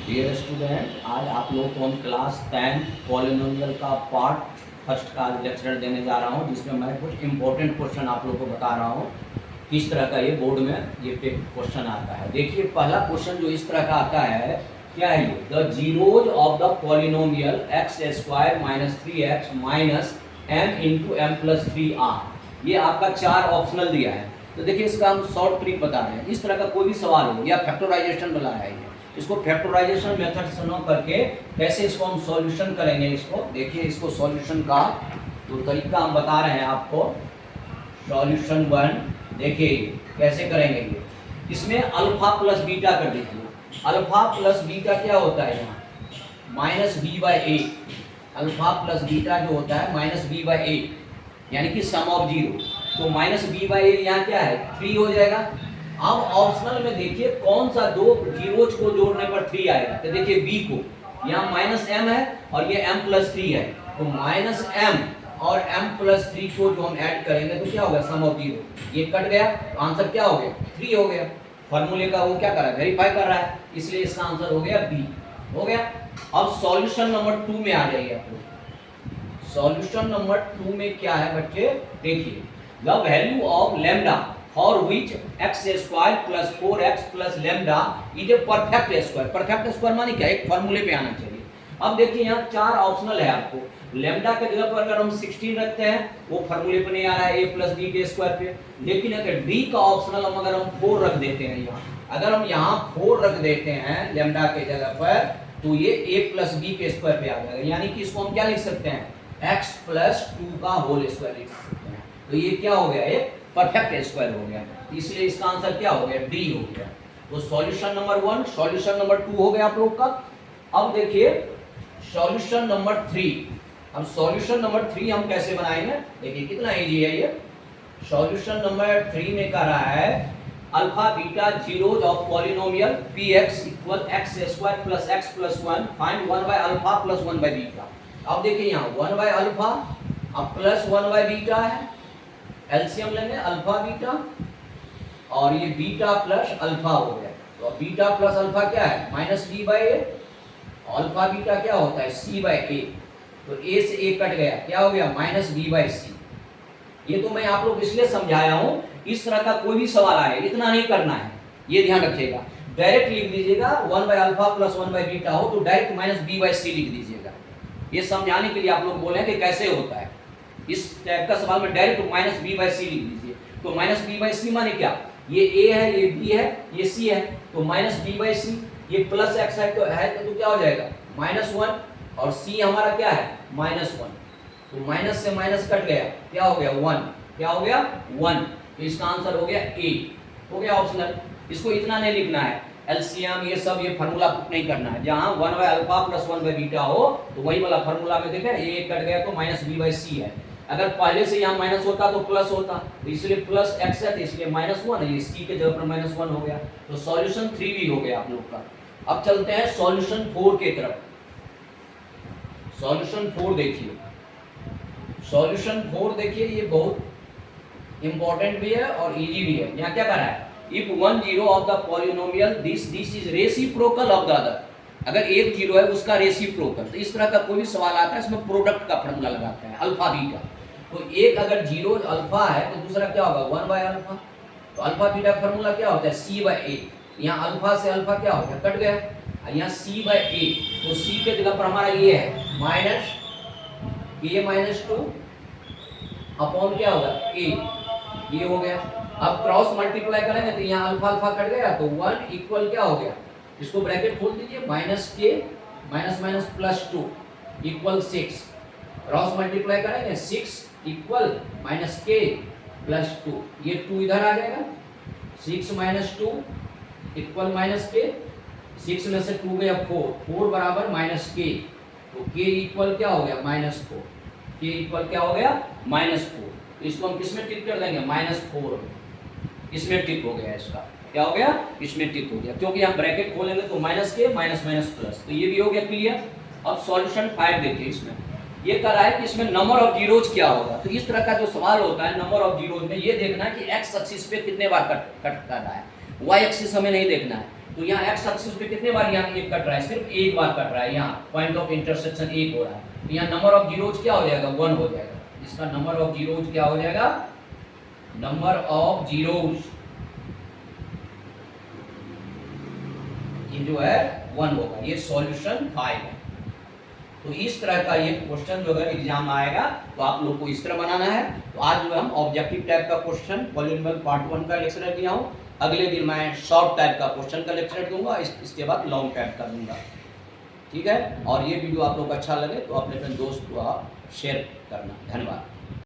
Dear student, आज आप लोगों को हम क्लास 10 पॉलिनोमियल का पार्ट फर्स्ट का लेक्चर देने जा रहा हूं, जिसमें मैं कुछ इंपॉर्टेंट क्वेश्चन आप लोगों को बता रहा हूं किस तरह का ये बोर्ड में ये क्वेश्चन आता है। देखिए, पहला क्वेश्चन जो इस तरह का आता है, क्या है ये? The zeros of the polynomial x square minus 3x minus m into m plus 3r। ये आपका 4 ऑप्शनल दिया है। तो देखिए, इसका हम शॉर्ट ट्रिक बता रहे हैं। इस तरह का कोई भी सवाल हो या फैक्टराइजेशन वाला है, इसको फैक्टराइजेशन मेथड से न करके कैसे इसको हम सॉल्यूशन करेंगे। इसको देखिए, इसको सॉल्यूशन का जो तरीका हम बता रहे हैं आपको, सॉल्यूशन 1 देखिए कैसे करेंगे ये। इसमें अल्फा प्लस बीटा कर दीजिए। अल्फा प्लस बीटा क्या होता है यहाँ? Minus b by a. Alpha plus beta जो होता है माइनस बी बाई ए, यानी कि सम ऑफ जीरो। तो माइनस बी बाई ए यहाँ क्या है? 3 हो जाएगा। अब ऑप्शनल में देखिए कौन सा दो जीरोज को जोड़ने पर 3 आएगा। तो देखिए बी को, यहाँ माइनस एम है और ये एम प्लस 3 है, तो माइनस एम और एम प्लस 3 को जो हम ऐड करेंगे तो क्या होगा? सम ऑफ जीरो। ये कट गया तो आंसर क्या हो गया? 3 हो गया। फॉर्मूले का वो क्या कर रहा है? वेरीफाई कर रहा है, इसलिए इसका आंसर हो गया बी। हो गया। अब सॉल्यूशन नंबर 2 में आ जाइए आप लोग। सॉल्यूशन नंबर 2 में क्या है बच्चे? देखिए, the value of lambda for which x square plus 4x plus lambda is a perfect square। Perfect square माने क्या? एक फॉर्मूले पे आना चाहिए। अब देखिए, यहाँ 4 ऑप्शनल है आपको। लैम्डा के जगह पर अगर हम 16 रखते हैं, वो फॉर्मूले पे नहीं आ रहा है a प्लस बी के स्क्वायर पे। लेकिन अगर d का ऑप्शनल हम अगर हम 4 रख देते हैं यहाँ, अगर हम यहाँ 4 रख देते हैं लैम्डा के जगह पर, तो ये a प्लस बी के स्क्वायर पे आ जाएगा। यानी कि इसको हम क्या लिख सकते हैं? x प्लस 2 का होल स्क्वायर लिख सकते हैं। तो ये क्या हो गया? एक परफेक्ट स्क्वायर हो गया। इसलिए इसका आंसर क्या हो गया? डी हो गया। तो सॉल्यूशन नंबर 1, सॉल्यूशन नंबर 2 हो गया आप लोग का। अब देखिए सॉल्यूशन नंबर 3। अब सॉल्यूशन नंबर 3 हम कैसे बनाएंगे? देखिए कितना इजी है ये। सॉल्यूशन नंबर 3 में कह रहा है alpha beta zeros of polynomial px equal x square plus x plus 1 find 1 by alpha plus 1 by beta. अब देखिए, यहाँ 1 बाय अल्फा अब प्लस 1 बाय बीटा है। एलसीएम लेंगे अल्फा बीटा, और ये बीटा प्लस अल्फा हो गया। तो बीटा प्लस अल्फा क्या है? Minus b by a. Alpha beta क्या होता है? C by a. तो ए से ए कट गया, क्या हो गया? Minus b by c. ये तो मैं आप लोग इसलिए समझाया हूं, इस तरह का कोई भी सवाल आए इतना नहीं करना है, ये ध्यान रखिएगा। डायरेक्ट लिख दीजिएगा 1 by alpha plus 1 by beta हो तो डायरेक्ट माइनस बी बाई सी लिख दीजिएगा। ये समझाने के लिए आप लोग बोले कि कैसे होता है। इस टाइप का सवाल में डायरेक्ट माइनस बी बाई सी लिख दीजिए। तो माइनस बी बाई सी माने क्या? ये ए है, ये बी है, ये सी है, तो माइनस बी बाई सी। ये प्लस एक्स है तो क्या हो जाएगा? माइनस 1, और सी हमारा क्या है? माइनस 1। तो माइनस से माइनस कट गया, क्या हो गया? 1। क्या हो गया? 1। तो इसका आंसर हो गया ए। हो गया ऑप्शनल। इसको इतना नहीं लिखना है, एलसीएम ये सब ये फार्मूला नहीं करना है। जहां 1 by alpha plus 1 by beta हो तो वही वाला फार्मूला में देखें, ए कट गया तो माइनस बी बाई सी है। अगर पहले से यहाँ माइनस होता तो प्लस होता, तो इसलिए प्लस एक्स है तो इसलिए माइनस 1 है, इसकी के जगह पर माइनस 1 हो गया। तो सॉल्यूशन 3 भी हो गया आप लोग का। अब चलते हैं सॉल्यूशन 4 के तरफ। सॉल्यूशन 4 देखिए। सॉल्यूशन 4 देखिए, ये बहुत इंपॉर्टेंट भी है और इजी भी है। यहाँ क्या कर रहा है? If 1 zero of the polynomial this is reciprocal of the other. अगर एक जीरो है उसका रेसिप्रोकल, तो इस तरह का कोई भी सवाल आता है इसमें प्रोडक्ट का फॉर्मूला लगाते हैं अल्फा बीटा। तो एक अगर जीरो अल्फा है तो दूसरा क्या होगा? 1 बाय अल्फा। तो अल्फा बीटा का फॉर्मूला क्या होता है? सी बाय ए। यहाँ अल्फा से अल्फा क्या हो गया? कट गया। यहाँ सी बाय ए, तो सी के जगह पर हमारा ये है माइनस ए माइनस 2 अपॉन क्या होगा? ए। ये हो गया। अब क्रॉस मल्टीप्लाई करेंगे तो यहाँ अल्फा अल्फा कट गया, तो 1 इक्वल क्या हो गया? इसको ब्रैकेट खोल दीजिए, माइनस के minus minus plus 2 equal 6। Cross multiply करेंगे 6 इक्वल माइनस के प्लस 2, ये 2 इधर आ जाएगा। 6 माइनस 2 इक्वल माइनस के, 6 में से 2 गया 4, 4 बराबर माइनस के, तो के इक्वल क्या हो गया? माइनस 4। के इक्वल क्या हो गया? माइनस 4। तो इसको हम किस में टिक कर देंगे? माइनस 4 में। इसमें टिक हो गया, इसका क्या हो गया? इसमें टिक हो गया, क्योंकि हम ब्रैकेट खोलेंगे तो माइनस के माइनस माइनस प्लस, तो ये भी हो गया क्लियर। अब सॉल्यूशन 5 देखिए। इसमें ये कह रहा है कि इसमें नंबर ऑफ जीरोज क्या होगा। तो इस तरह का जो सवाल होता है नंबर ऑफ जीरोज में, ये देखना है कि एक्स एक्सिस पे कितने बार कट कर रहा है, वाई एक्सिस हमें नहीं देखना है। तो यहाँ एक्स एक्सिस पे कितने बार यहाँ एक कट रहा है, सिर्फ एक बार कट रहा है, यहाँ पॉइंट ऑफ इंटरसेक्शन एक हो रहा है, तो यहाँ नंबर ऑफ जीरोज क्या हो जाएगा, 1 हो जाएगा। इसका नंबर ऑफ जीरोज क्या हो जाएगा, नंबर ऑफ जीरोज ये जो है 1 होगा। ये सॉल्यूशन 5 है। तो इस तरह का ये क्वेश्चन जो अगर एग्जाम आएगा तो आप लोग को इस तरह बनाना है। तो आज जो हम ऑब्जेक्टिव टाइप का क्वेश्चन पॉलिनोमियल पार्ट 1 का लेक्चर दिया हूँ, अगले दिन मैं शॉर्ट टाइप का क्वेश्चन का लेक्चर दूंगा, इसके बाद लॉन्ग टाइप का दूंगा। ठीक है, और ये वीडियो आप लोग को अच्छा लगे तो अपने दोस्त को आप शेयर करना। धन्यवाद।